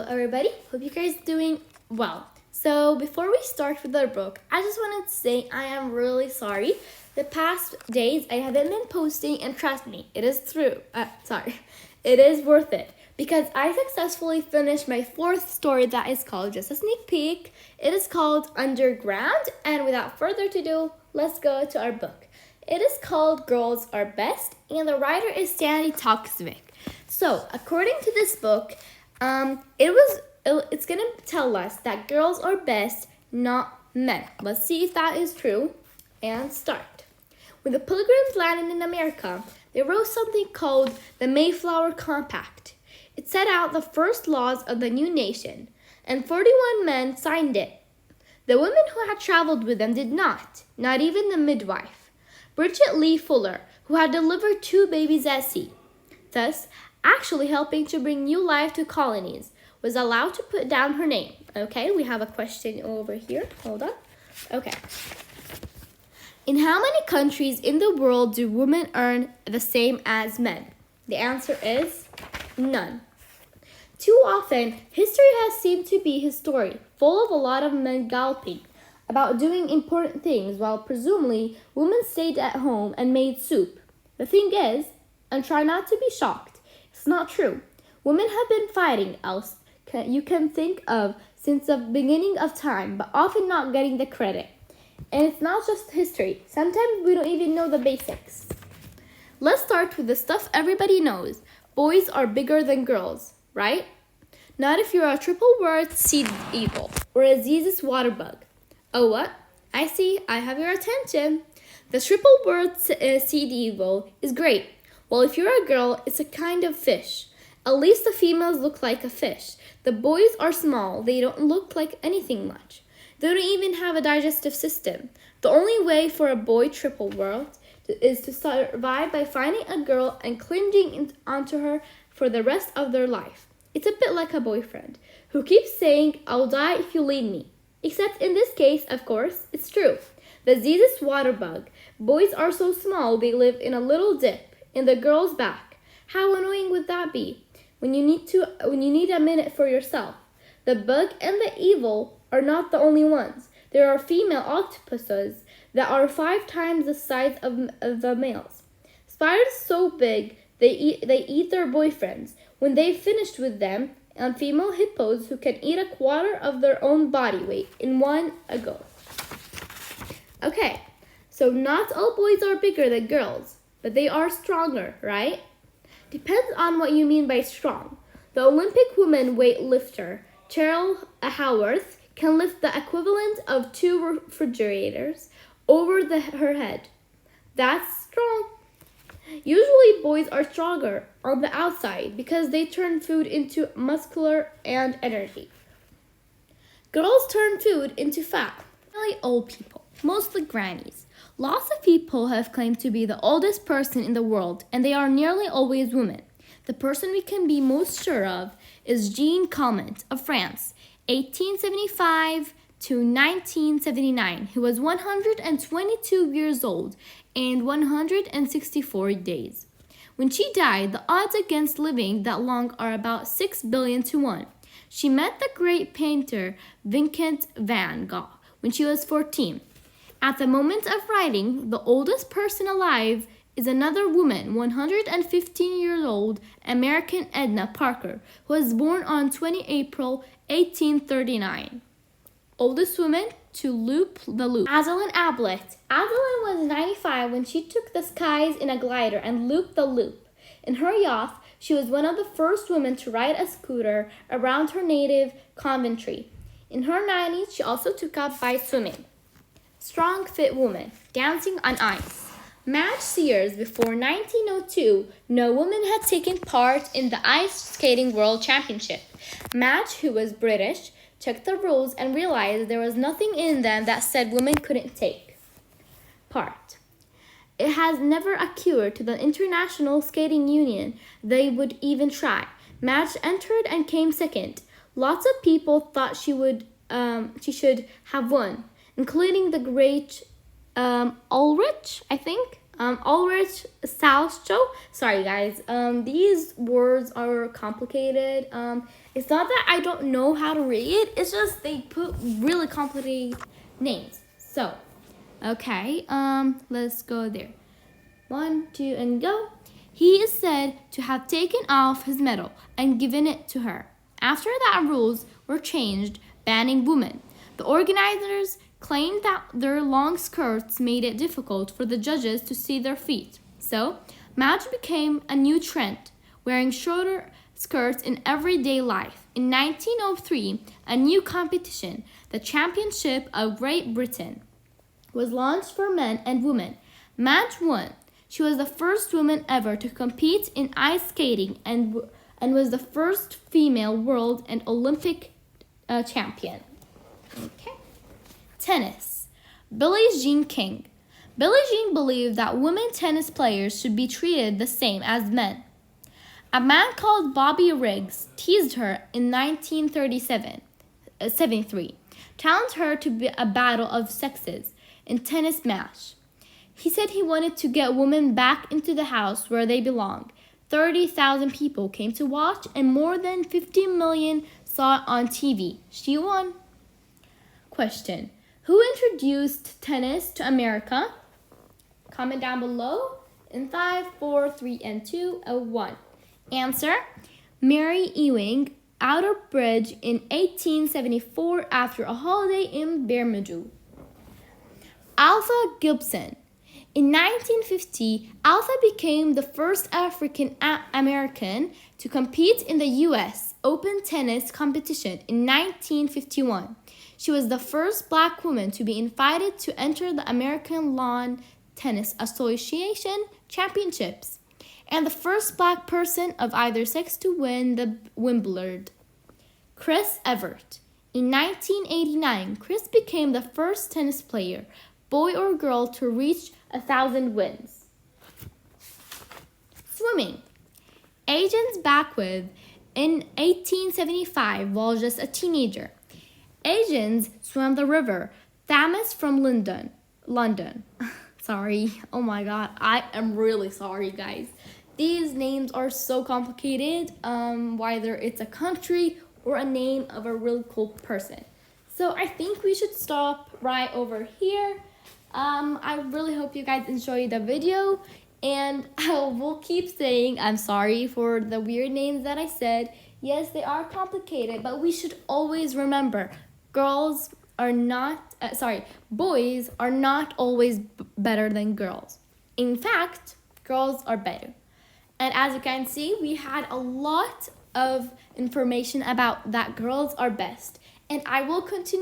everybody. Hope you guys doing well. So before we start with our book, I just wanted to say I am really sorry. The past days I haven't been posting, and trust me, it is true. It is worth it because I successfully finished my fourth story that is called Just a Sneak Peek. It is called Underground, and without further ado, let's go to our book. It is called Girls Are Best, and the writer is Stanley Toksvig. So, according to this book, it's gonna tell us that girls are best, not men. Let's see if that is true, and start. When the Pilgrims landed in America, they wrote something called the Mayflower Compact. It set out the first laws of the new nation, and 41 men signed it. The women who had traveled with them did not even the midwife, Bridget Lee Fuller, who had delivered 2 babies at sea, thus actually helping to bring new life to colonies, was allowed to put down her name. Okay, we have a question over here. Hold on. Okay. In how many countries in the world do women earn the same as men? The answer is none. Too often, history has seemed to be his story, full of a lot of men galloping about doing important things while presumably women stayed at home and made soup. The thing is, and try not to be shocked, it's not true. Women have been fighting else you can think of since the beginning of time, but often not getting the credit. And it's not just history. Sometimes we don't even know the basics. Let's start with the stuff everybody knows. Boys are bigger than girls, right? Not if you're a triple word seed eagle or a Zizis water bug. Oh, what? I see. I have your attention. The triple word seed eagle is great. Well, if you're a girl, it's a kind of fish. At least the females look like a fish. The boys are small. They don't look like anything much. They don't even have a digestive system. The only way for a boy triple world is to survive by finding a girl and clinging onto her for the rest of their life. It's a bit like a boyfriend who keeps saying, "I'll die if you leave me." Except in this case, of course, it's true. The Zizis water bug. Boys are so small they live in a little dip in the girl's back. How annoying would that be? When you need a minute for yourself. The bug and the evil are not the only ones. There are female octopuses that are 5 times the size of the males. Spiders so big they eat their boyfriends when they've finished with them, and female hippos who can eat a quarter of their own body weight in one go. Okay, so not all boys are bigger than girls, but they are stronger, right? Depends on what you mean by strong. The Olympic woman weightlifter, Cheryl Howarth, can lift the equivalent of 2 refrigerators over her head. That's strong. Usually boys are stronger on the outside because they turn food into muscular and energy. Girls turn food into fat. Really old people, mostly grannies. Lots of people have claimed to be the oldest person in the world, and they are nearly always women. The person we can be most sure of is Jeanne Calment of France, 1875 to 1979, who was 122 years old and 164 days. When she died, the odds against living that long are about 6 billion to 1. She met the great painter Vincent van Gogh when she was 14. At the moment of writing, the oldest person alive is another woman, 115 years old, American Edna Parker, who was born on 20 April 1839. Oldest woman to loop the loop. Azalin Ablett. Azalin was 95 when she took the skies in a glider and looped the loop. In her yacht, she was one of the first women to ride a scooter around her native Coventry. In her 90s, she also took up by swimming. Strong, fit woman, dancing on ice. Madge Sears. Before 1902, no woman had taken part in the Ice Skating World Championship. Madge, who was British, checked the rules and realized there was nothing in them that said women couldn't take part. It has never occurred to the International Skating Union they would even try. Madge entered and came second. Lots of people thought she should have won, including the great Ulrich, I think. Ulrich Salchow. Sorry, guys. These words are complicated. It's not that I don't know how to read. It's just they put really complicated names. So, okay. Let's go there. 1, 2, and go. He is said to have taken off his medal and given it to her. After that, rules were changed, banning women. The organizers claimed that their long skirts made it difficult for the judges to see their feet. So, Madge became a new trend, wearing shorter skirts in everyday life. In 1903, a new competition, the Championship of Great Britain, was launched for men and women. Madge won. She was the first woman ever to compete in ice skating and was the first female world and Olympic champion. Okay. Tennis. Billie Jean King. Billie Jean believed that women tennis players should be treated the same as men. A man called Bobby Riggs teased her in 1973, challenged her to a battle of sexes in tennis match. He said he wanted to get women back into the house where they belong. 30,000 people came to watch and more than 50 million saw it on TV. She won. Question. Who introduced tennis to America? Comment down below in 5, 4, 3, and 2, 1. Answer. Mary Ewing, Outerbridge in 1874 after a holiday in Bermuda. Alpha Gibson. In 1950, Alpha became the first African American to compete in the U.S. Open tennis competition in 1951. She was the first black woman to be invited to enter the American Lawn Tennis Association Championships, and the first black person of either sex to win the Wimbledon. Chris Evert. In 1989, Chris became the first tennis player, boy or girl, to reach 1,000 wins. Swimming. Agnes Beckwith in 1875 while just a teenager. Agnes swam the river Thames from London. Sorry. Oh my god. I am really sorry, guys. These names are so complicated, whether it's a country or a name of a really cool person. So I think we should stop right over here. I really hope you guys enjoyed the video, and I will keep saying I'm sorry for the weird names that I said. Yes, they are complicated, but we should always remember boys are not always better than girls. In fact, girls are better. And as you can see, we had a lot of information about that girls are best. And I will continue